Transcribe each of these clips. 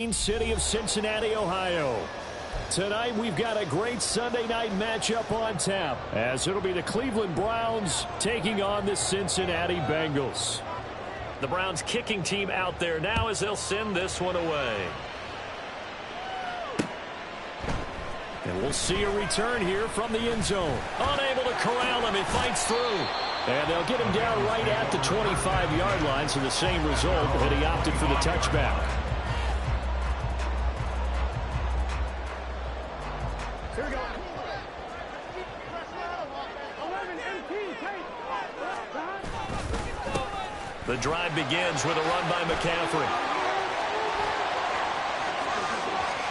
City of Cincinnati, Ohio. Tonight we've got a great Sunday night matchup on tap, as it'll be the Cleveland Browns taking on the Cincinnati Bengals. The Browns kicking team out there now as they'll send this one away. And we'll see a return here from the end zone. Unable to corral him, he fights through. And they'll get him down right at the 25-yard line, so the same result, but he opted for the touchback. The drive begins with a run by McCaffrey.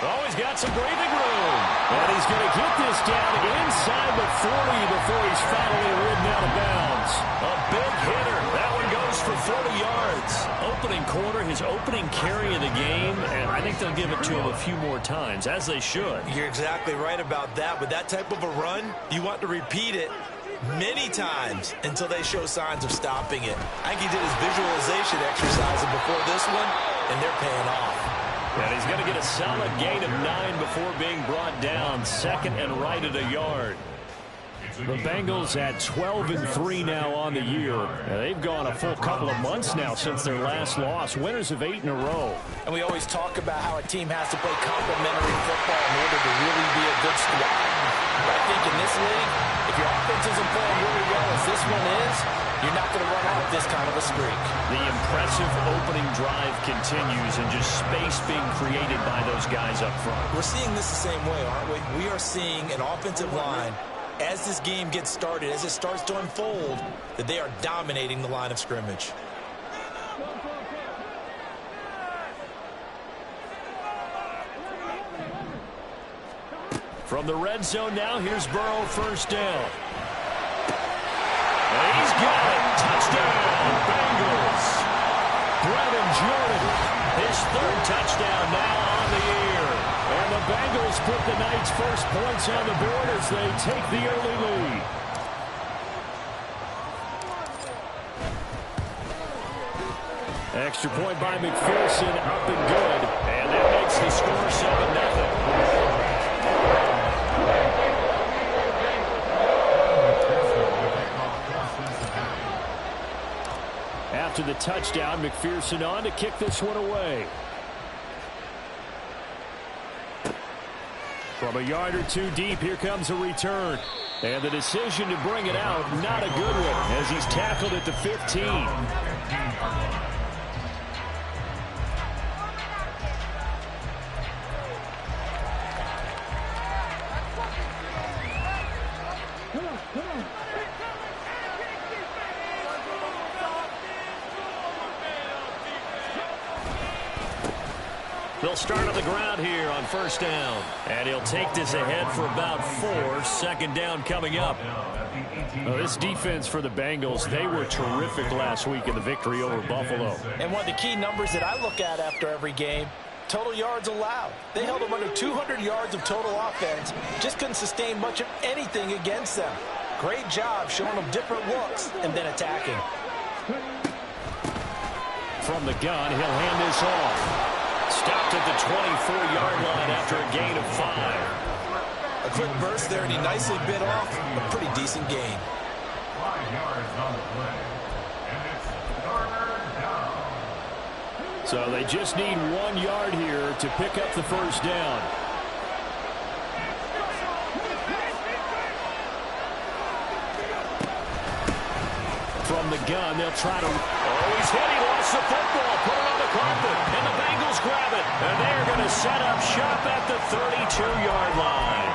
Oh, he's got some breathing room. And he's going to get this down inside the 40 before he's finally ridden out of bounds. A big hitter. That one goes for 40 yards. Opening quarter, his opening carry of the game, and I think they'll give it to him a few more times, as they should. You're exactly right about that. With that type of a run, you want to repeat it many times until they show signs of stopping it. I think he did his visualization exercise before this one, and they're paying off. And he's going to get a solid gain of 9 before being brought down, second and right at a yard. The Bengals at 12-3 now on the year. They've gone a full couple of months now since their last loss. Winners of 8 in a row. And we always talk about how a team has to play complementary football in order to really be a good squad. But I think in this league, if your offense isn't playing really well as this one is, you're not going to run out this kind of a streak. The impressive opening drive continues and just space being created by those guys up front. We're seeing this the same way, aren't we? We are seeing an offensive line, as this game gets started, as it starts to unfold, that they are dominating the line of scrimmage. From the red zone now, here's Burrow, first down. And he's got it. Touchdown, Bengals. Brevin Jordan, his third touchdown now on the year. And the Bengals put the night's first points on the board as they take the early lead. Extra point by McPherson, up and good. And that makes the score 7-0. After the touchdown, McPherson on to kick this one away. From a yard or two deep, here comes a return. And the decision to bring it out, not a good one, as he's tackled at the 15. They'll start on the ground here on first down. And he'll take this ahead for about 4. Second down coming up. Well, this defense for the Bengals, they were terrific last week in the victory over Buffalo. And one of the key numbers that I look at after every game, total yards allowed. They held them under 200 yards of total offense. Just couldn't sustain much of anything against them. Great job showing them different looks and then attacking. From the gun, he'll hand this off. Stopped at the 24-yard line after a gain of 5. A quick burst there, and he nicely bit off a pretty decent gain. 5 yards on the play. And it's third down. So they just need 1 yard here to pick up the first down. From the gun, they'll try to... Oh, he's hit. He lost the football. Put it on the carpet. And the Bengals grab it. And they're going to set up shop at the 32-yard line.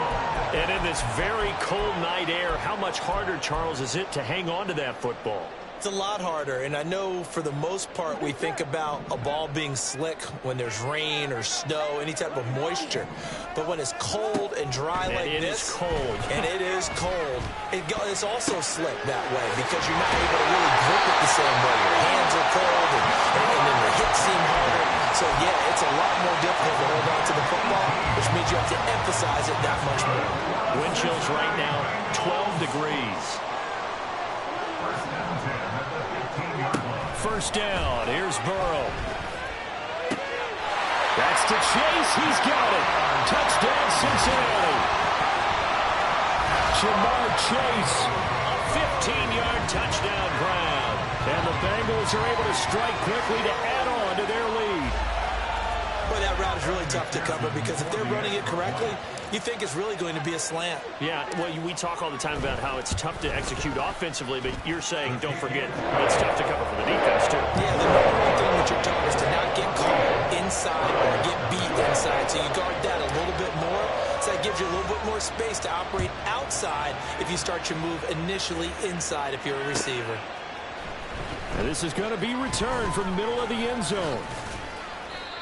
And in this very cold night air, how much harder, Charles, is it to hang on to that football? It's a lot harder, and I know for the most part we think about a ball being slick when there's rain or snow, any type of moisture. But when it's cold and dry like this, it is cold. And it is cold, it's also slick that way because you're not able to really grip it the same way. Your hands are cold, and then the hits seem harder. So, yeah, it's a lot more difficult to hold on to the football, which means you have to emphasize it that much more. Wind chills right now, 12 degrees. First down. Here's Burrow. That's to Chase. He's got it. Touchdown, Cincinnati. Jamar Chase. A 15-yard touchdown grab. And the Bengals are able to strike quickly to add on to their lead. Boy, that route is really tough to cover because if they're running it correctly, you think it's really going to be a slant. Yeah, well, we talk all the time about how it's tough to execute offensively, but you're saying, don't forget, it's tough to cover for the defense, too. Yeah, the number one thing that you're taught is to not get caught inside or get beat inside, so you guard that a little bit more. So that gives you a little bit more space to operate outside if you start your move initially inside if you're a receiver. And this is going to be returned from the middle of the end zone.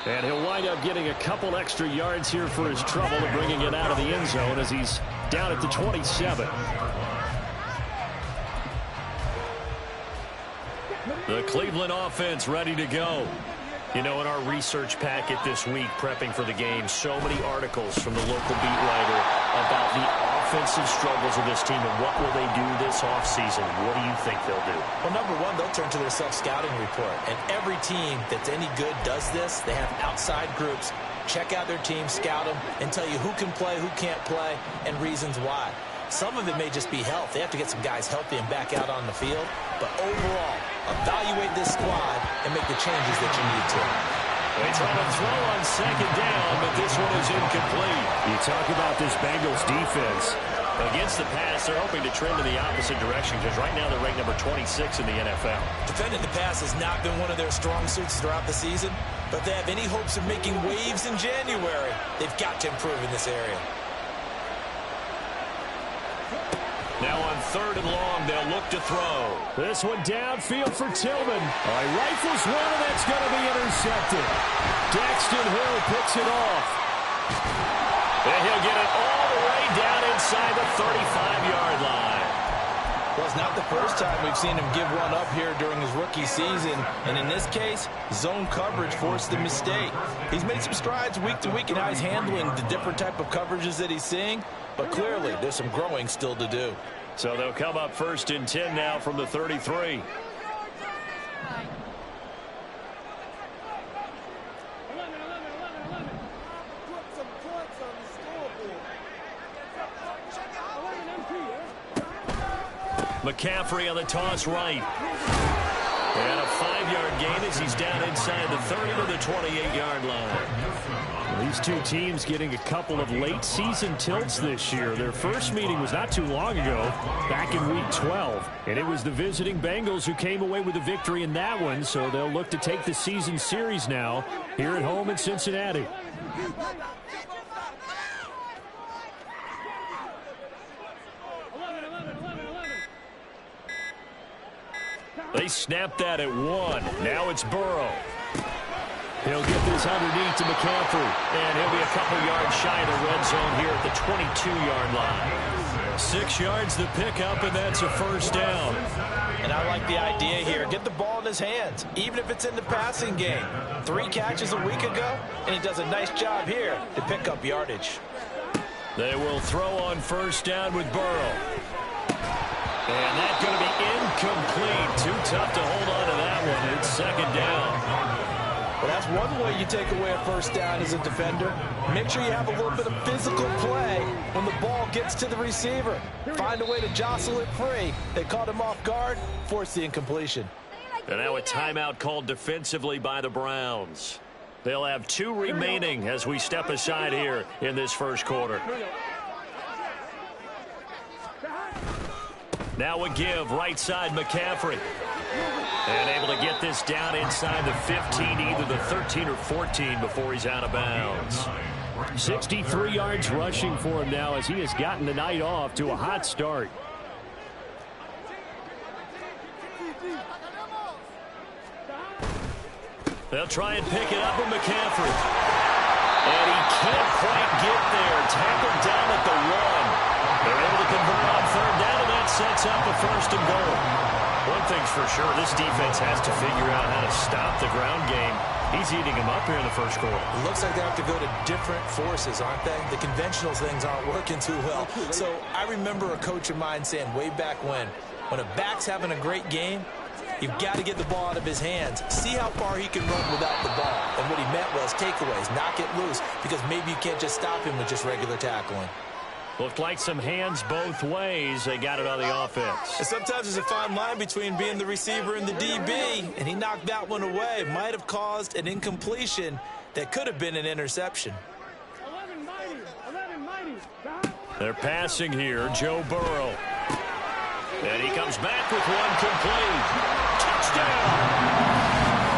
And he'll wind up getting a couple extra yards here for his trouble and bringing it out of the end zone as he's down at the 27. The Cleveland offense ready to go. You know, in our research packet this week, prepping for the game, so many articles from the local beat writer about the offensive struggles of this team and what will they do this offseason. What do you think they'll do? Well, number one, they'll turn to their self-scouting report. And every team that's any good does this. They have outside groups. Check out their team, scout them, and tell you who can play, who can't play, and reasons why. Some of it may just be health. They have to get some guys healthy and back out on the field. But overall, evaluate this squad and make the changes that you need to. They try to throw on second down, but this one is incomplete. You talk about this Bengals defense. Against the pass, they're hoping to trend in the opposite direction because right now they're ranked number 26 in the NFL. Defending the pass has not been one of their strong suits throughout the season, but they have any hopes of making waves in January. They've got to improve in this area. Now on third and long, they'll look to throw. This one downfield for Tillman. All right, rifles one, and that's going to be intercepted. Daxton Hill picks it off. And he'll get it all the way down inside the 35-yard line. Well, it's not the first time we've seen him give one up here during his rookie season. And in this case, zone coverage forced the mistake. He's made some strides week to week in how he's handling the different type of coverages that he's seeing. But clearly, there's some growing still to do. So they'll come up 1st and 10 now from the 33. McCaffrey on the toss right. And a 5-yard gain as he's down inside the 30 to the 28-yard line. These two teams getting a couple of late season tilts this year. Their first meeting was not too long ago, back in week 12. And it was the visiting Bengals who came away with a victory in that one, so they'll look to take the season series now here at home in Cincinnati. They snapped that at 1. Now it's Burrow. He'll get this underneath to McCaffrey. And he'll be a couple yards shy of the red zone here at the 22-yard line. 6 yards to pick up, and that's a first down. And I like the idea here. Get the ball in his hands, even if it's in the passing game. 3 catches a week ago, and he does a nice job here to pick up yardage. They will throw on first down with Burrow. And that's going to be incomplete. Too tough to hold on to that one. It's 2nd down. Well, that's one way you take away a first down as a defender. Make sure you have a little bit of physical play when the ball gets to the receiver. Find a way to jostle it free. They caught him off guard, forced the incompletion. And now a timeout called defensively by the Browns. They'll have 2 remaining as we step aside here in this first quarter. Now a give, right side McCaffrey. And able to get this down inside the 15, either the 13 or 14 before he's out of bounds. 63 yards rushing for him now as he has gotten the night off to a hot start. They'll try and pick it up with McCaffrey. And he can't quite get there. Tackled down at the 1. They're able to convert on 3rd down, and that sets up a 1st and goal. One thing's for sure, this defense has to figure out how to stop the ground game. He's eating them up here in the first quarter. It looks like they have to go to different forces, aren't they? The conventional things aren't working too well. So I remember a coach of mine saying way back when a back's having a great game, You've got to get the ball out of his hands. See how far he can run without the ball. And what he meant was takeaways, knock it loose, because maybe you can't just stop him with just regular tackling. Looked like some hands both ways. They got it on the offense. And sometimes there's a fine line between being the receiver and the DB, and he knocked that one away. Might have caused an incompletion that could have been an interception. They're passing here, Joe Burrow. And he comes back with one complete. Touchdown!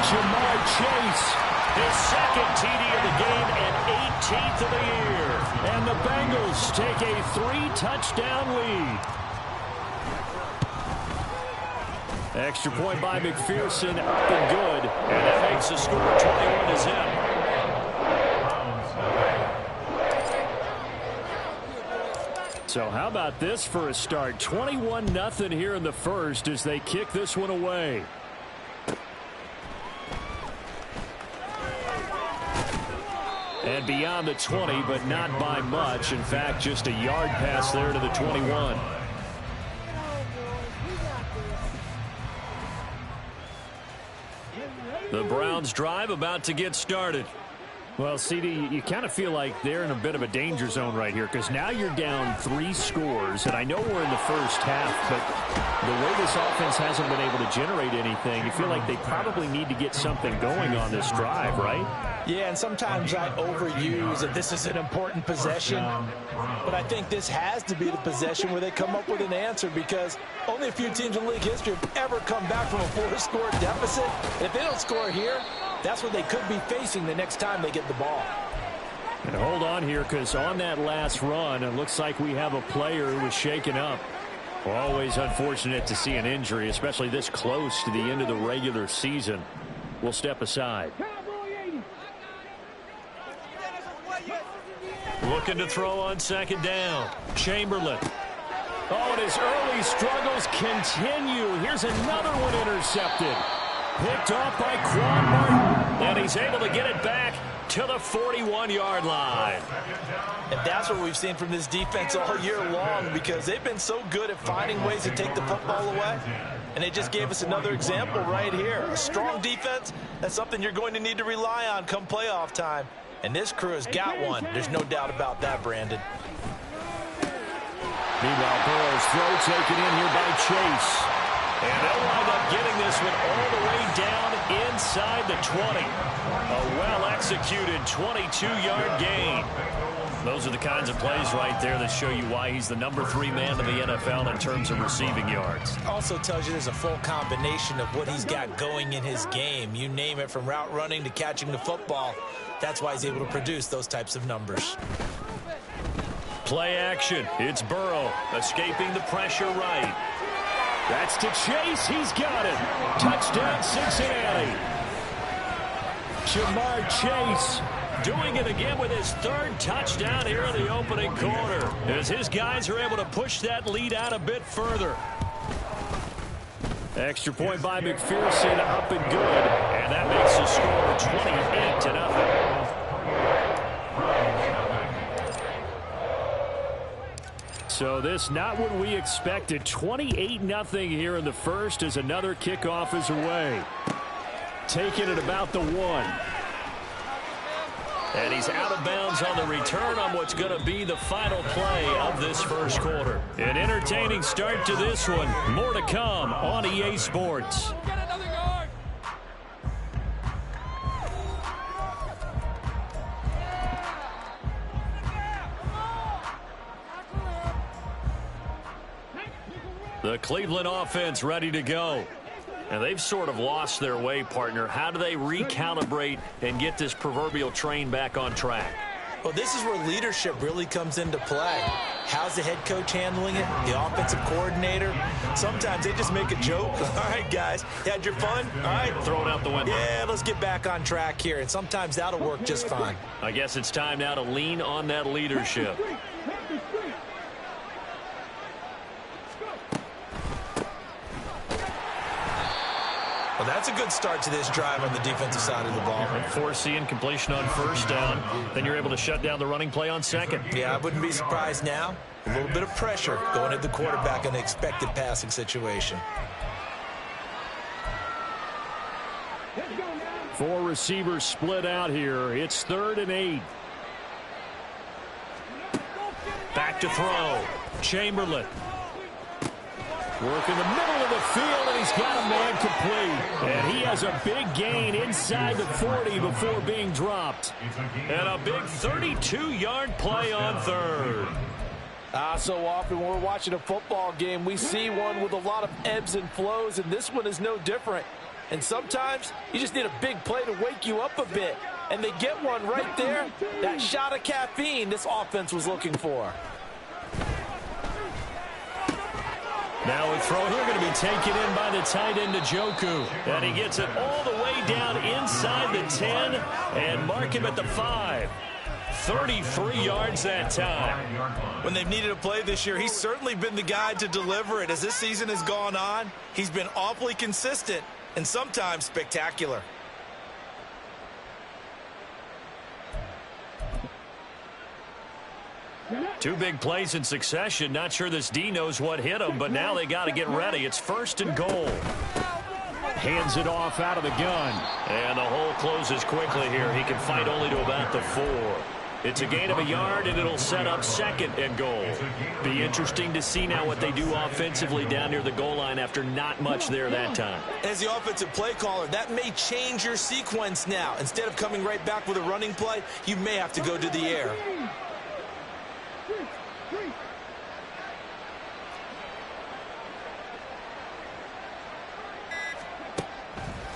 Jamar Chase. His second TD of the game and 18th of the year. And the Bengals take a 3-touchdown lead. Extra point by McPherson, up and good. And that makes the score 21-0. So how about this for a start? 21-0 here in the first as they kick this one away. And beyond the 20, but not by much. In fact, just a yard pass there to the 21. The Browns drive about to get started. Well, CD, you kind of feel like they're in a bit of a danger zone right here because now you're down 3 scores, and I know we're in the first half, but the way this offense hasn't been able to generate anything, you feel like they probably need to get something going on this drive, right? Yeah, and sometimes I overuse that this is an important possession, but I think this has to be the possession where they come up with an answer because only a few teams in league history have ever come back from a 4-score deficit. And if they don't score here, that's what they could be facing the next time they get the ball. And hold on here because on that last run, it looks like we have a player who was shaken up. Always unfortunate to see an injury, especially this close to the end of the regular season. We'll step aside. Looking to throw on second down. Chamberlain. Oh, and his early struggles continue. Here's another one intercepted. Picked off by Quan Martin. And he's able to get it back to the 41-yard line. And that's what we've seen from this defense all year long because they've been so good at finding ways to take the football away. And they just gave us another example right here. A strong defense, that's something you're going to need to rely on come playoff time. And this crew has got one. There's no doubt about that, Brandon. Meanwhile, Burrow's throw taken in here by Chase. And they'll wind up getting this one all the way down inside the 20. A well-executed 22-yard gain. Those are the kinds of plays right there that show you why he's the number 3 man in the NFL in terms of receiving yards. Also tells you there's a full combination of what he's got going in his game. You name it, from route running to catching the football. That's why he's able to produce those types of numbers. Play action. It's Burrow escaping the pressure right. That's to Chase. He's got it. Touchdown, Cincinnati. Jamar Chase doing it again with his 3rd touchdown here in the opening quarter as his guys are able to push that lead out a bit further. Extra point by McPherson, up and good. And that makes the score 28-0. So this not what we expected. 28-0 here in the first as another kickoff is away. Taking it about the 1. And he's out of bounds on the return on what's going to be the final play of this first quarter. An entertaining start to this one. More to come on EA Sports. The Cleveland offense ready to go. And they've sort of lost their way, partner. How do they recalibrate and get this proverbial train back on track? Well, this is where leadership really comes into play. How's the head coach handling it? The offensive coordinator? Sometimes they just make a joke. All right, guys, you had your fun? All right. Throw it out the window. Yeah, let's get back on track here. And sometimes that'll work just fine. I guess it's time now to lean on that leadership. Well, that's a good start to this drive on the defensive side of the ball. Forcing incompletion on first down. Then you're able to shut down the running play on second. Yeah, I wouldn't be surprised now. A little bit of pressure going at the quarterback in an expected passing situation. Four receivers split out here. It's 3rd and 8. Back to throw. Chamberlain. Work in the middle of the field, and he's got a man complete. And he has a big gain inside the 40 before being dropped. And a big 32-yard play on 3rd. So often when we're watching a football game, we see one with a lot of ebbs and flows, and this one is no different. And sometimes you just need a big play to wake you up a bit. And they get one right there. That shot of caffeine this offense was looking for. Now a throw here going to be taken in by the tight end, Njoku. And he gets it all the way down inside the 10 and mark him at the 5. 33 yards that time. When they've needed a play this year, he's certainly been the guy to deliver it. As this season has gone on, he's been awfully consistent and sometimes spectacular. Two big plays in succession. Not sure this D knows what hit him, but now they got to get ready. It's 1st and goal. Hands it off out of the gun. And the hole closes quickly here. He can fight only to about the 4. It's a gain of a yard, and it'll set up 2nd and goal. Be interesting to see now what they do offensively down near the goal line after not much there that time. As the offensive play caller, that may change your sequence now. Instead of coming right back with a running play, you may have to go to the air.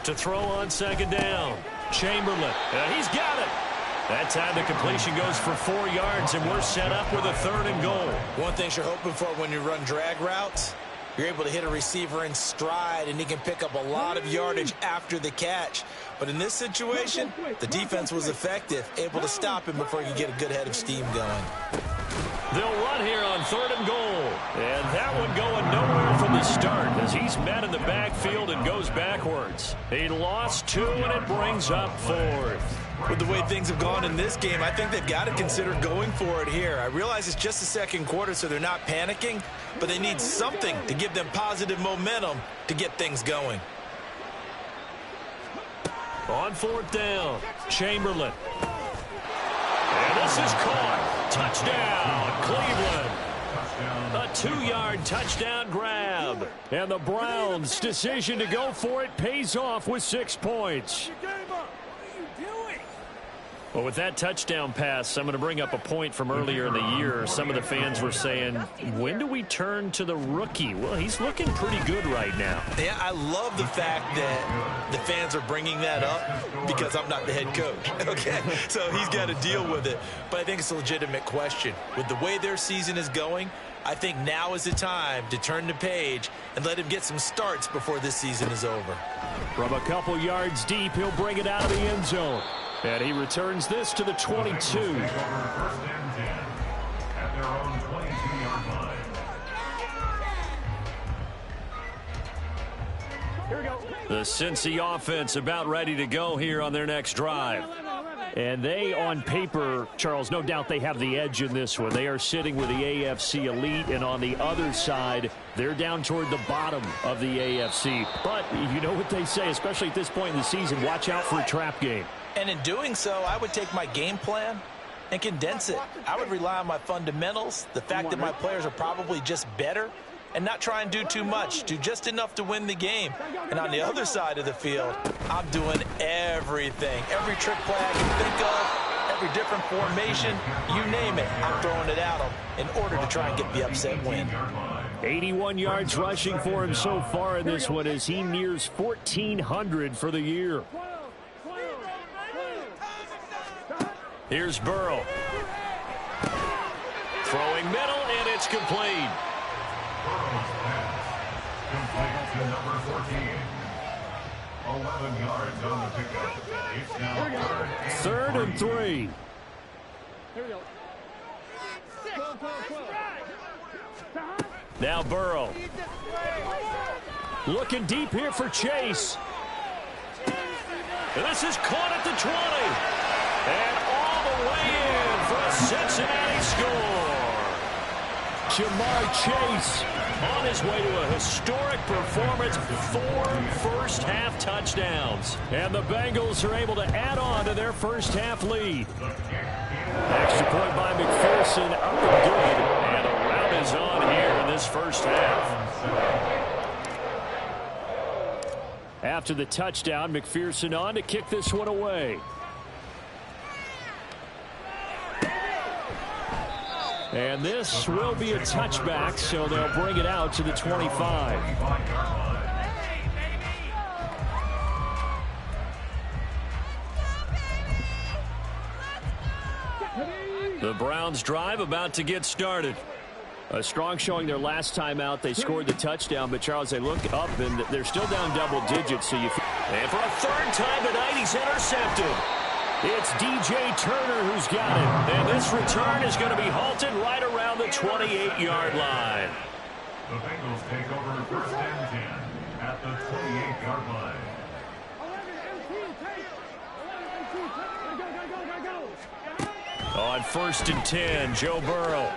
To throw on 2nd down. Chamberlain. He's got it. That time the completion goes for 4 yards, and we're set up with a 3rd and goal. One thing you're hoping for when you run drag routes, you're able to hit a receiver in stride, and he can pick up a lot of yardage after the catch. But in this situation, the defense was effective, able to stop him before he could get a good head of steam going. They'll run here on 3rd and goal. And that one going nowhere from the start as he's met in the backfield and goes backwards. He lost 2, and it brings up 4th. With the way things have gone in this game, I think they've got to consider going for it here. I realize it's just the 2nd quarter, so they're not panicking, but they need something to give them positive momentum to get things going. On 4th down, Chamberlain. And this is caught. Touchdown, Cleveland. A 2-yard touchdown grab. And the Browns' decision to go for it pays off with 6 points. Well, with that touchdown pass, I'm going to bring up a point from earlier in the year. Some of the fans were saying, when do we turn to the rookie? Well, he's looking pretty good right now. Yeah, I love the fact that the fans are bringing that up because I'm not the head coach. Okay, so he's got to deal with it. But I think it's a legitimate question. With the way their season is going, I think now is the time to turn the page and let him get some starts before this season is over. From a couple yards deep, he'll bring it out of the end zone. And he returns this to the 22. First and 10 at their own 22-yard line. Here we go. The Cincy offense about ready to go here on their next drive. And they, on paper, Charles, no doubt they have the edge in this one. They are sitting with the AFC elite, and on the other side, they're down toward the bottom of the AFC. But you know what they say, especially at this point in the season, watch out for a trap game. And in doing so, I would take my game plan and condense it. I would rely on my fundamentals, the fact that my players are probably just better, and not try and do too much, do just enough to win the game. And on the other side of the field, I'm doing everything. Every trick play I can think of, every different formation, you name it, I'm throwing it at them in order to try and get the upset win. 81 yards rushing for him so far in this one as he nears 1,400 for the year. Here's Burrow. Throwing middle, and it's complete. Burrow's pass complete to number 14. 11 yards on the pickup. It's now 3rd and 3. Here we go. 12. Now Burrow. Looking deep here for Chase. And this is caught at the 20. And all the way in for a Cincinnati score. Jamar Chase on his way to a historic performance, 4 first-half touchdowns. And the Bengals are able to add on to their first-half lead. Extra point by McPherson, up and good. And a rout is on here in this first half. After the touchdown, McPherson on to kick this one away. And this will be a touchback, so they'll bring it out to the 25. The Browns drive about to get started. A strong showing their last time out. They scored the touchdown, but Charles, they look up and they're still down double digits. And for a third time tonight, he's intercepted. It's DJ Turner who's got it. And this return is going to be halted right around the 28-yard line. The Bengals take over first and 10 at the 28-yard line. On first and 10, Joe Burrow.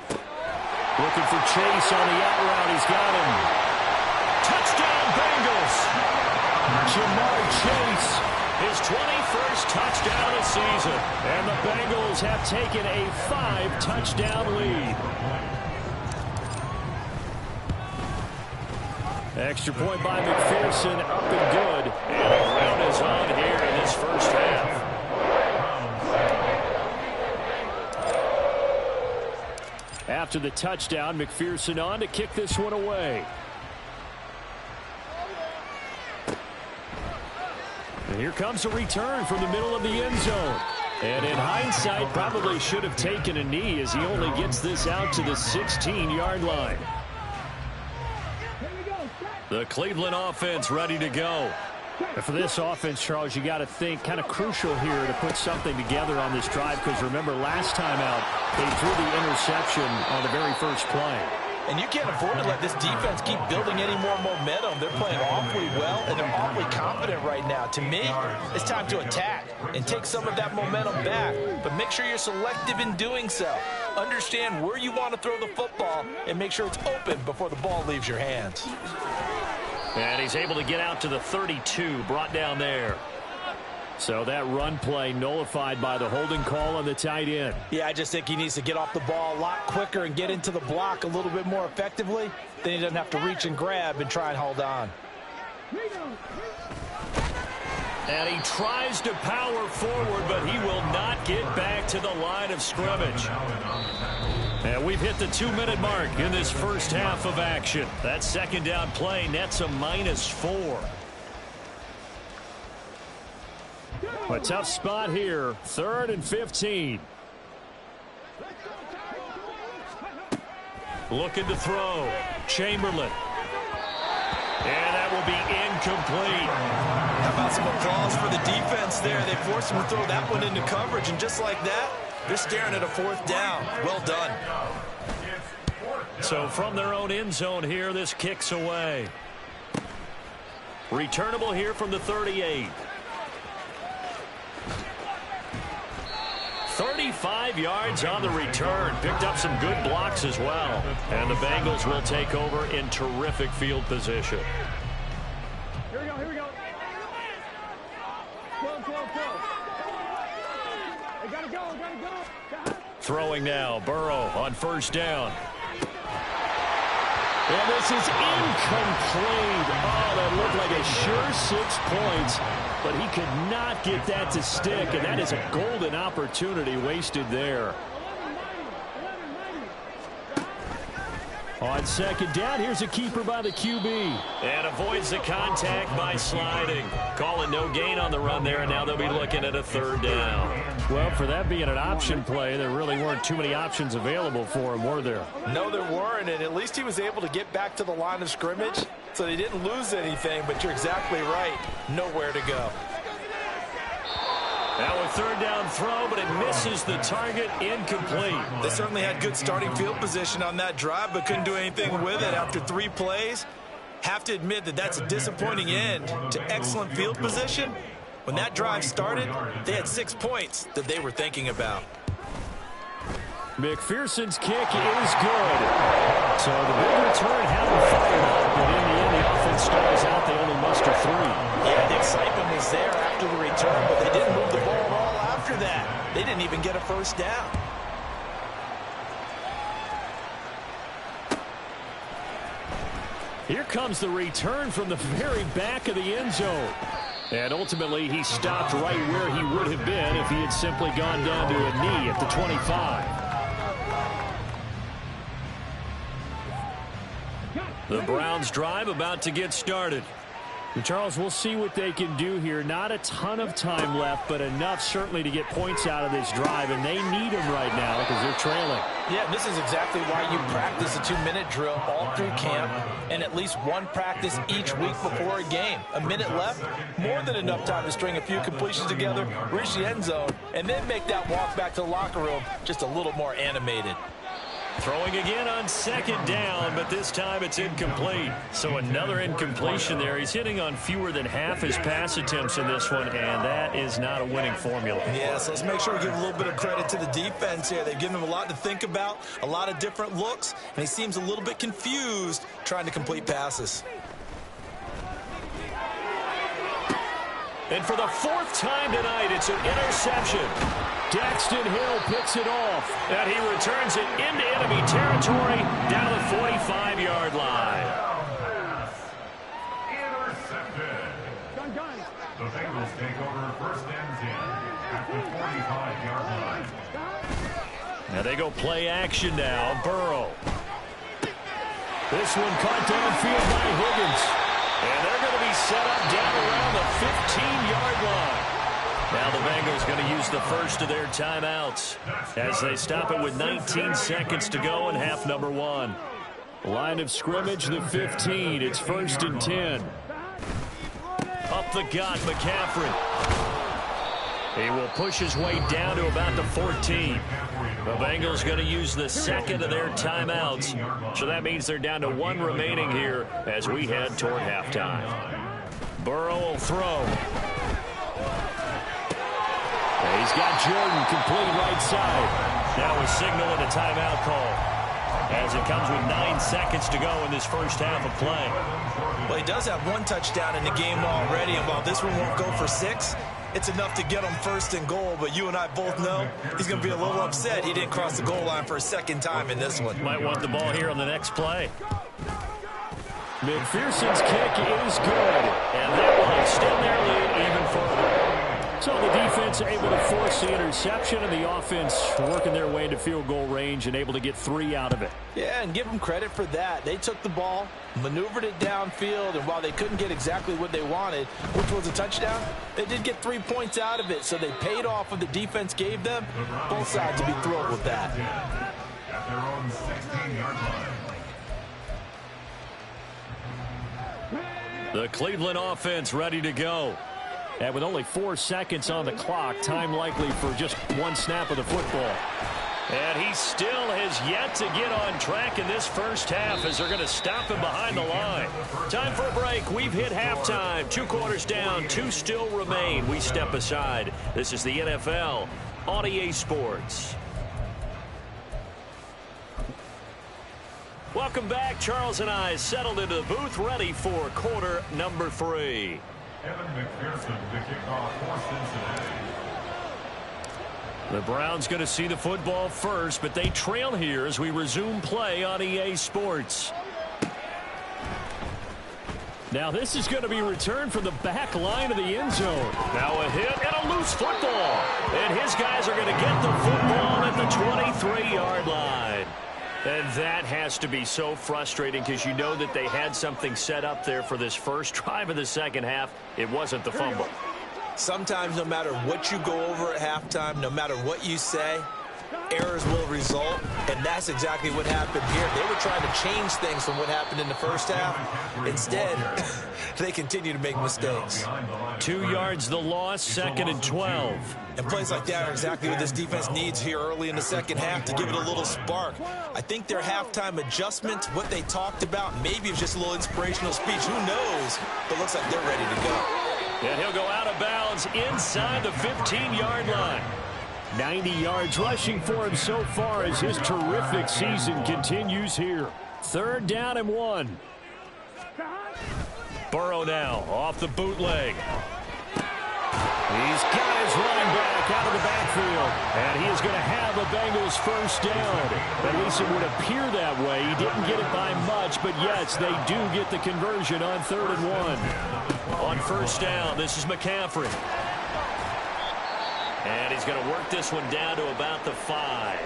Looking for Chase on the out route. He's got him. Touchdown, Bengals. Jamar Chase. His 21st touchdown of the season. And the Bengals have taken a 5-touchdown lead. Extra point by McPherson, up and good. And a rout is on here in this first half. After the touchdown, McPherson on to kick this one away. And here comes a return from the middle of the end zone. And in hindsight, probably should have taken a knee as he only gets this out to the 16-yard line. The Cleveland offense ready to go. And for this offense, Charles, you got to think kind of crucial here to put something together on this drive, because remember last time out they threw the interception on the very first play. And you can't afford to let this defense keep building any more momentum. They're playing awfully well, and they're awfully confident right now. To me, it's time to attack and take some of that momentum back. But make sure you're selective in doing so. Understand where you want to throw the football and make sure it's open before the ball leaves your hands. And he's able to get out to the 32, brought down there. So that run play nullified by the holding call on the tight end. Yeah, I just think he needs to get off the ball a lot quicker and get into the block a little bit more effectively. Then he doesn't have to reach and grab and try and hold on. And he tries to power forward, but he will not get back to the line of scrimmage. And we've hit the 2-minute mark in this first half of action. That second down play nets a -4. A tough spot here. 3rd and 15. Looking to throw. Chamberlain. And that will be incomplete. How about some applause for the defense there? They forced him to throw that one into coverage, and just like that, they're staring at a 4th down. Well done. So from their own end zone here, this kicks away. Returnable here from the 38. 35 yards on the return. Picked up some good blocks as well. And the Bengals will take over in terrific field position. Here we go, here we go. 12. They gotta go. Throwing now, Burrow on first down. And this is incomplete. Oh, that looked like a sure 6 points, but he could not get that to stick, and that is a golden opportunity wasted there. On second down, here's a keeper by the QB. And avoids the contact by sliding. Calling no gain on the run there, and now they'll be looking at a 3rd down. Well, for that being an option play, there really weren't too many options available for him, were there? No, there weren't, and at least he was able to get back to the line of scrimmage, so they didn't lose anything, but you're exactly right. Nowhere to go. Now a 3rd down throw, but it misses the target. Incomplete. They certainly had good starting field position on that drive, but couldn't do anything with it after 3 plays. Have to admit that that's a disappointing end to excellent field position. When that drive started, they had 6 points that they were thinking about. McPherson's kick is good. So the big return had them fired up, but in the end, the offense stars out. They only muster 3. Yeah, the excitement was there after the return, but they didn't move the ball at all after that. They didn't even get a first down. Here comes the return from the very back of the end zone. And ultimately, he stopped right where he would have been if he had simply gone down to a knee at the 25. The Browns drive about to get started. And Charles, we'll see what they can do here. Not a ton of time left, but enough certainly to get points out of this drive, and they need them right now because they're trailing. Yeah, this is exactly why you practice a 2-minute drill all through camp and at least one practice each week before a game. A minute left, more than enough time to string a few completions together, reach the end zone, and then make that walk back to the locker room just a little more animated. Throwing again on second down, but this time it's incomplete. So another incompletion there. He's hitting on fewer than half his pass attempts in this one, and that is not a winning formula. Yeah, so let's make sure we give a little bit of credit to the defense here. They've given him a lot to think about, a lot of different looks, and he seems a little bit confused trying to complete passes. And for the 4th time tonight, it's an interception. Daxton Hill picks it off, and he returns it into enemy territory down to the 45-yard line. Intercepted. The Bengals take over first and 10 at the 45-yard line. Now they go play action now. Burrow. This one caught downfield by Higgins. And they're going to be set up down around the 15-yard line. Now the Bengals going to use the first of their timeouts as they stop it with 19 seconds to go in half number 1. Line of scrimmage, the 15. It's 1st and 10. Up the gut, McCaffrey. He will push his way down to about the 14. The Bengals going to use the second of their timeouts. So that means they're down to 1 remaining here as we head toward halftime. Burrow will throw. He's got Jordan complete right side. Now a signal and a timeout call as it comes with 9 seconds to go in this first half of play. Well, he does have 1 touchdown in the game already, and while this one won't go for 6, it's enough to get him 1st and goal, but you and I both know he's going to be a little upset he didn't cross the goal line for a 2nd time in this one. Might want the ball here on the next play. McPherson's kick is good, and that will extend their lead even further. So the defense able to force the interception, and the offense working their way into field goal range and able to get 3 out of it. Yeah, and give them credit for that. They took the ball, maneuvered it downfield, and while they couldn't get exactly what they wanted, which was a touchdown, they did get 3 points out of it, so they paid off what the defense gave them. Both sides will be thrilled with that. At their own 16-yard line. The Cleveland offense ready to go. And with only 4 seconds on the clock, time likely for just 1 snap of the football. And he still has yet to get on track in this first half as they're going to stop him behind the line. Time for a break. We've hit halftime. 2 quarters down, 2 still remain. We step aside. This is the NFL on EA Sports. Welcome back. Charles and I settled into the booth ready for quarter number 3. Evan McPherson to kick off for Cincinnati. The Browns going to see the football first, but they trail here as we resume play on EA Sports. Now this is going to be returned from the back line of the end zone. Now a hit and a loose football. And his guys are going to get the football at the 23-yard line. And that has to be so frustrating because you know that they had something set up there for this first drive of the second half. It wasn't the fumble. Sometimes no matter what you go over at halftime, no matter what you say, errors will result, and that's exactly what happened here. They were trying to change things from what happened in the first half. Instead, they continue to make mistakes. 2 yards the loss, 2nd and 12. And plays like that are exactly what this defense needs here early in the second half to give it a little spark. I think their halftime adjustment, what they talked about, maybe it was just a little inspirational speech. Who knows? But looks like they're ready to go. And he'll go out of bounds inside the 15-yard line. 90 yards rushing for him so far as his terrific season continues here. 3rd down and 1. Burrow now off the bootleg. He's got his running back out of the backfield, and he is going to have a Bengals 1st down. At least it would appear that way. He didn't get it by much, but yes, they do get the conversion on 3rd and 1. On 1st down, this is McCaffrey. And he's going to work this one down to about the 5.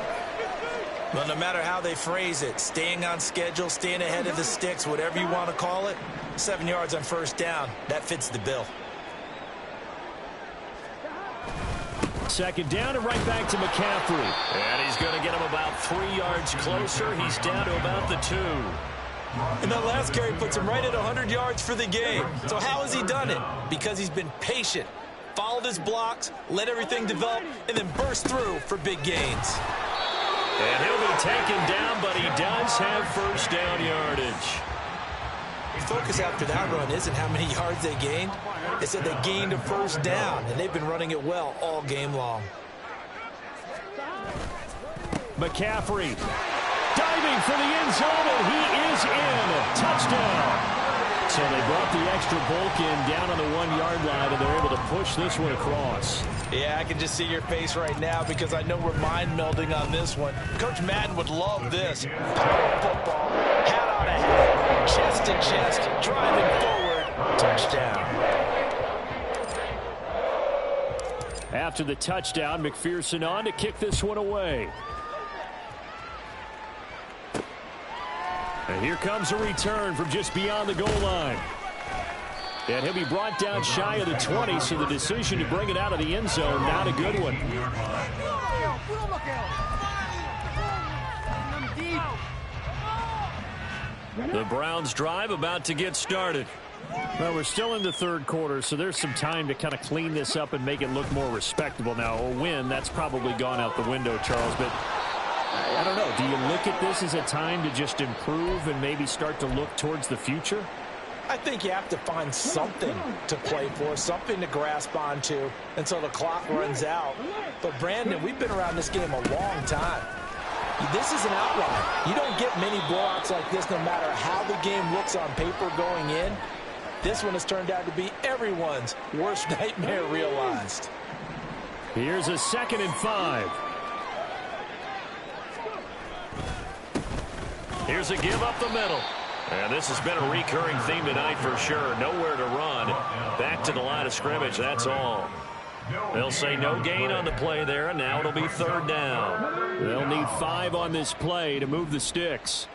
Well, no matter how they phrase it, staying on schedule, staying ahead of the sticks, whatever you want to call it, 7 yards on 1st down, that fits the bill. 2nd down and right back to McCaffrey. And he's going to get him about 3 yards closer. He's down to about the 2. And that last carry puts him right at 100 yards for the game. So how has he done it? Because he's been patient, followed his blocks, let everything develop, and then burst through for big gains. And he'll be taken down, but he does have 1st down yardage. The focus after that run isn't how many yards they gained. It's that they gained a 1st down, and they've been running it well all game long. McCaffrey diving for the end zone, and he is in. Touchdown. So they brought the extra bulk in down on the 1-yard line, and they're able to push this one across. Yeah, I can just see your face right now because I know we're mind melding on this one. Coach Madden would love this. Power football, hat on a head, chest to chest, driving forward, touchdown. After the touchdown, McPherson on to kick this one away. And here comes a return from just beyond the goal line. And he'll be brought down shy of the 20, so the decision to bring it out of the end zone, not a good one. The Browns drive about to get started. Well, we're still in the 3rd quarter, so there's some time to kind of clean this up and make it look more respectable. Now, a win, that's probably gone out the window, Charles, but I don't know. Do you look at this as a time to just improve and maybe start to look towards the future? I think you have to find something to play for, something to grasp onto until the clock runs out. But, Brandon, we've been around this game a long time. This is an outlier. You don't get many blowouts like this no matter how the game looks on paper going in. This one has turned out to be everyone's worst nightmare realized. Here's a 2nd and 5. Here's a give up the middle. And this has been a recurring theme tonight for sure. Nowhere to run. Back to the line of scrimmage, that's all. They'll say no gain on the play there, and now it'll be 3rd down. They'll need 5 on this play to move the sticks.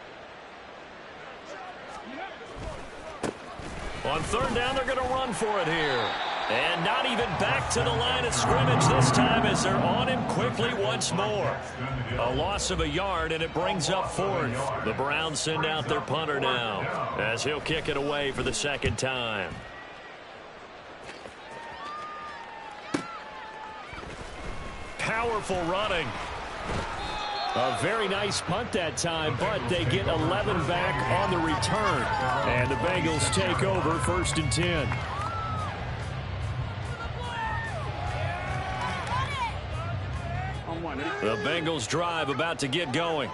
On 3rd down, they're going to run for it here. And not even back to the line of scrimmage this time as they're on him quickly once more. A loss of a yard, and it brings up 4th. The Browns send out their punter now as he'll kick it away for the 2nd time. Powerful running. A very nice punt that time, but they get 11 back on the return. And the Bengals take over 1st and 10. The Bengals drive about to get going.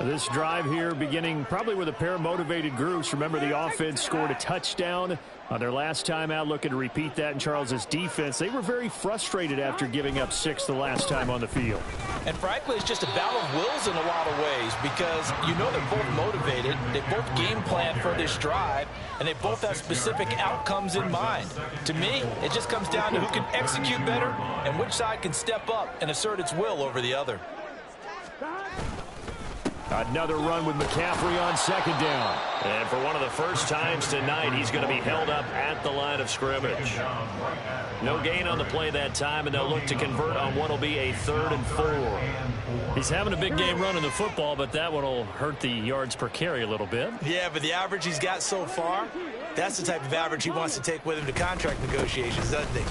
This drive here beginning probably with a pair of motivated groups. Remember, the offense scored a touchdown on their last time out, looking to repeat that in Charles's defense. They were very frustrated after giving up 6 the last time on the field. And frankly, it's just a battle of wills in a lot of ways because you know they're both motivated, they both game plan for this drive, and they both have specific outcomes in mind. To me, it just comes down to who can execute better and which side can step up and assert its will over the other. Another run with McCaffrey on 2nd down. And for one of the first times tonight, he's going to be held up at the line of scrimmage. No gain on the play that time, and they'll look to convert on what will be a 3rd and 4. He's having a big game running the football, but that one will hurt the yards per carry a little bit. Yeah, but the average he's got so far, that's the type of average he wants to take with him to contract negotiations, doesn't he?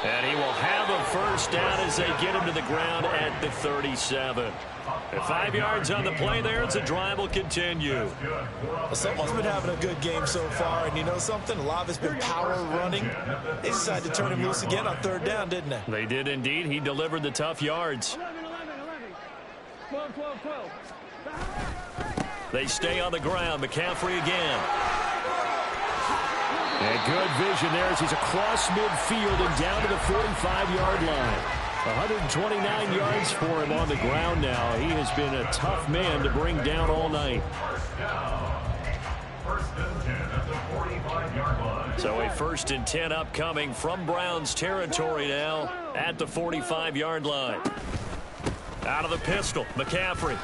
And he will have a first down as they get him to the ground at the 37. At 5 yards on the play there, as the drive will continue. Someone's been having a good game so far, and you know something? A lot of it's been power running. They decided to turn him loose again on 3rd down, didn't they? They did indeed. He delivered the tough yards. 12, 12, 12. They stay on the ground. McCaffrey again. And good vision there as he's across midfield and down to the 45-yard line. 129 yards for him on the ground now. He has been a tough man to bring down all night. First and 10 at the 45-yard line. So a 1st and 10 upcoming from Browns territory now at the 45-yard line. Out of the pistol, McCaffrey.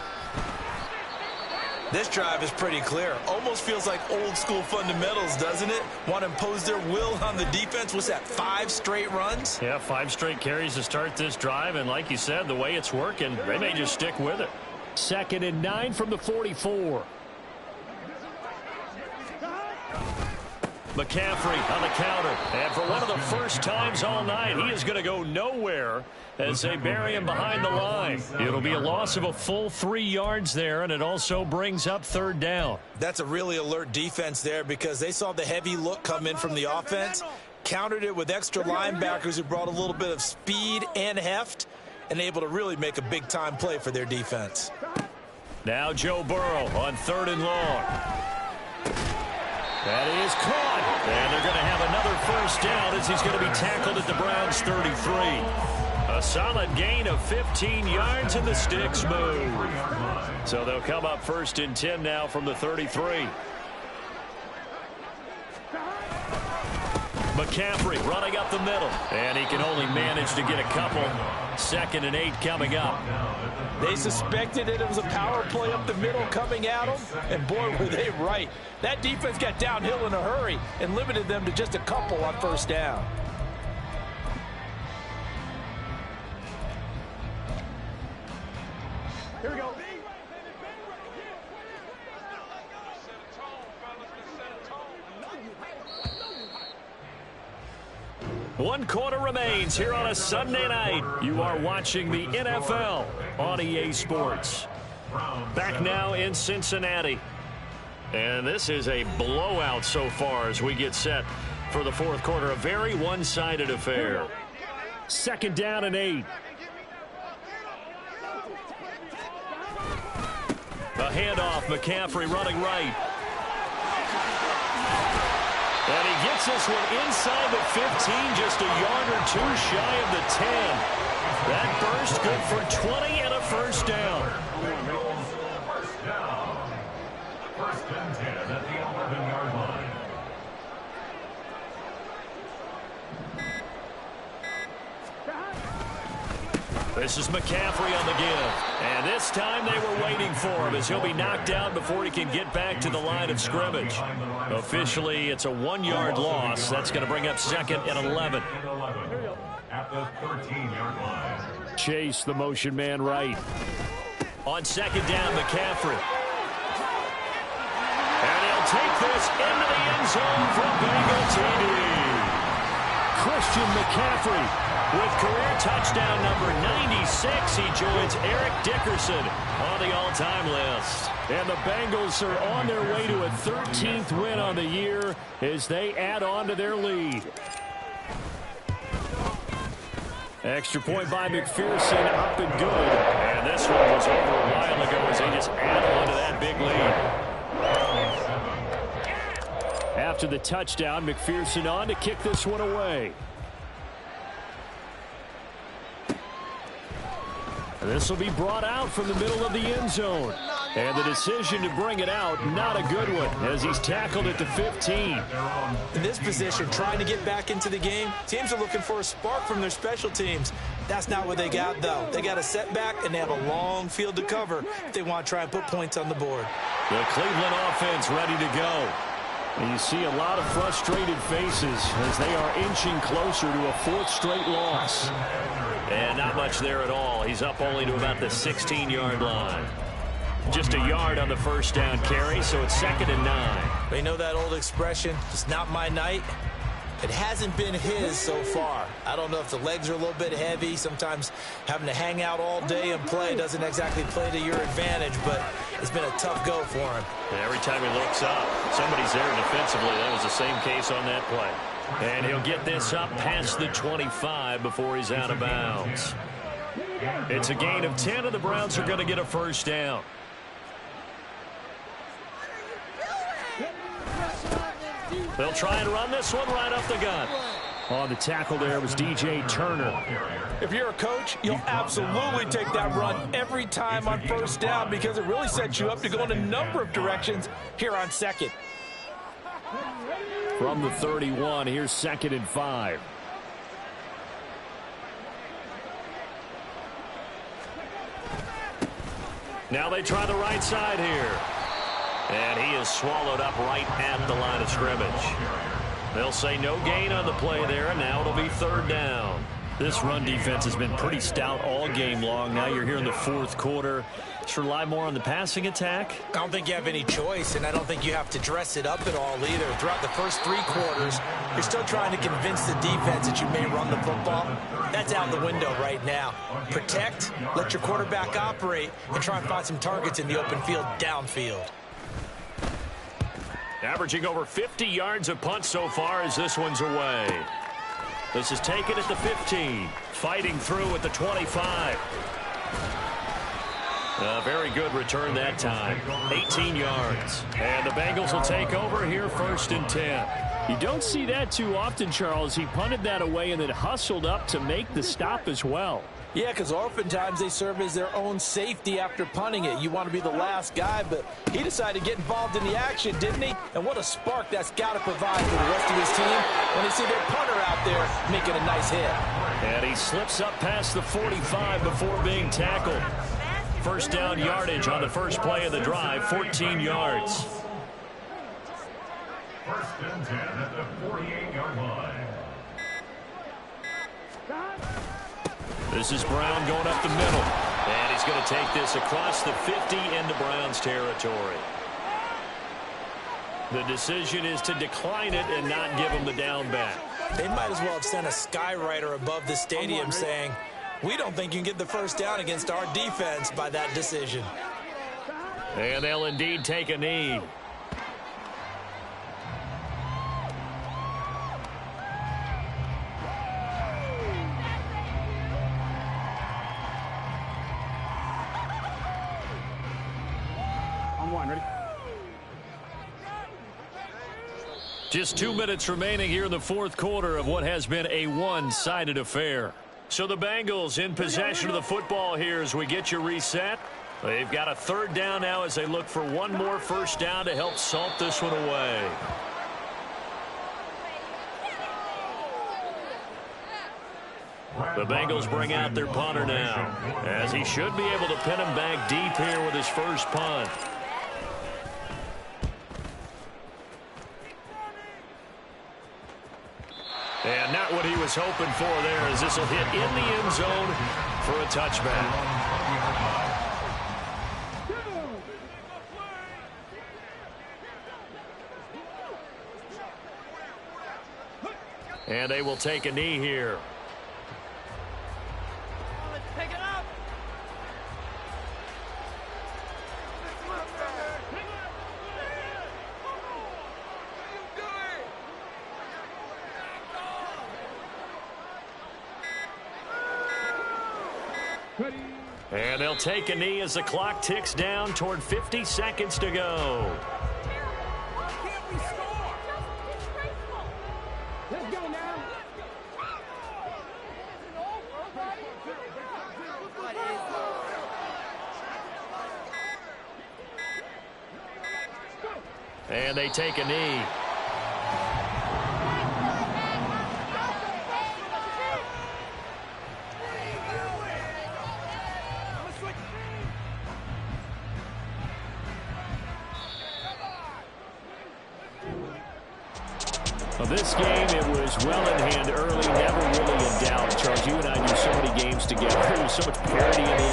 This drive is pretty clear. Almost feels like old school fundamentals, doesn't it? Want to impose their will on the defense. What's that, 5 straight runs? Yeah, 5 straight carries to start this drive. And like you said, the way it's working, they may just stick with it. 2nd and 9 from the 44. McCaffrey on the counter. And for one of the first times all night, he is going to go nowhere as they bury him behind the line. It'll be a loss of a full 3 yards there, and it also brings up 3rd down. That's a really alert defense there because they saw the heavy look come in from the offense, countered it with extra linebackers who brought a little bit of speed and heft, and able to really make a big-time play for their defense. Now Joe Burrow on 3rd and long. That is caught. And they're going to have another first down as he's going to be tackled at the Browns' 33. A solid gain of 15 yards and the sticks move. So they'll come up 1st and 10 now from the 33. McCaffrey running up the middle. And he can only manage to get a couple. 2nd and 8 coming up. They suspected it was a power play up the middle coming at them, and boy, were they right. That defense got downhill in a hurry and limited them to just a couple on 1st down. Here we go. One quarter remains here on a Sunday night. You are watching the NFL on EA Sports. Back now in Cincinnati. And this is a blowout so far as we get set for the 4th quarter. A very one-sided affair. 2nd down and 8. A handoff, McCaffrey running right. And he gets this one inside the 15, just a yard or 2 shy of the 10. That burst good for 20 and a first down. First down. 1st and 10 at the 11-yard line. This is McCaffrey on the give. And this time they were waiting for him as he'll be knocked down before he can get back to the line of scrimmage. Officially, it's a 1-yard loss. That's going to bring up 2nd and 11. At the 13-yard line. Chase, the motion man right. On 2nd down, McCaffrey. And he'll take this into the end zone for Bengal TD. Christian McCaffrey with career touchdown number 96. He joins Eric Dickerson on the all-time list. And the Bengals are on their way to a 13th win on the year as they add on to their lead. Extra point by McPherson, up and good. And this one was over a while ago as they just add on to that big lead. After the touchdown, McPherson on to kick this one away. This will be brought out from the middle of the end zone. And the decision to bring it out, not a good one, as he's tackled at the 15. In this position, trying to get back into the game, teams are looking for a spark from their special teams. That's not what they got, though. They got a setback, and they have a long field to cover if they want to try and put points on the board. The Cleveland offense ready to go. And you see a lot of frustrated faces as they are inching closer to a 4th straight loss. And not much there at all. He's up only to about the 16-yard line. Just a yard on the first down carry, so it's 2nd and 9. They know that old expression, it's not my night. It hasn't been his so far. I don't know if the legs are a little bit heavy. Sometimes having to hang out all day and play doesn't exactly play to your advantage, but it's been a tough go for him. And every time he looks up, somebody's there defensively. That was the same case on that play. And he'll get this up past the 25 before he's out of bounds. It's a gain of 10, and the Browns are going to get a first down. They'll try and run this one right up the gut. On the tackle there was DJ Turner. If you're a coach, you'll absolutely take that run every time on first down because it really sets you up to go in a number of directions here on second. From the 31, here's 2nd and 5. Now they try the right side here. And he is swallowed up right at the line of scrimmage. They'll say no gain on the play there, and now it'll be 3rd down. This run defense has been pretty stout all game long. Now you're here in the 4th quarter. Just rely more on the passing attack. I don't think you have any choice, and I don't think you have to dress it up at all either. Throughout the first 3 quarters, you're still trying to convince the defense that you may run the football. That's out the window right now. Protect, let your quarterback operate, and try and find some targets in the open field downfield. Averaging over 50 yards a punt so far as this one's away. This is taken at the 15. Fighting through at the 25. A very good return that time. 18 yards. And the Bengals will take over here 1st and 10. You don't see that too often, Charles. He punted that away and then hustled up to make the stop as well. Yeah, because oftentimes they serve as their own safety after punting it. You want to be the last guy, but he decided to get involved in the action, didn't he? And what a spark that's got to provide for the rest of his team when they see their punter out there making a nice hit. And he slips up past the 45 before being tackled. First down yardage on the first play of the drive, 14 yards. 1st and 10 at the 48-yard line. This is Brown going up the middle. And he's going to take this across the 50 into Brown's territory. The decision is to decline it and not give him the down back. They might as well have sent a skywriter above the stadium saying, we don't think you can get the first down against our defense by that decision. And they'll indeed take a knee. Just 2 minutes remaining here in the 4th quarter of what has been a one-sided affair. So the Bengals in possession of the football here as we get you reset. They've got a 3rd down now as they look for one more first down to help salt this one away. The Bengals bring out their punter now, as he should be able to pin him back deep here with his first punt. And not what he was hoping for there, as this will hit in the end zone for a touchback. And they will take a knee here. Pick it up. And they'll take a knee as the clock ticks down toward 50 seconds to go. Let's go now. And they take a knee. Well, this game, it was well in hand early, never really in doubt. Charles, you and I do so many games together. There's so much parity in the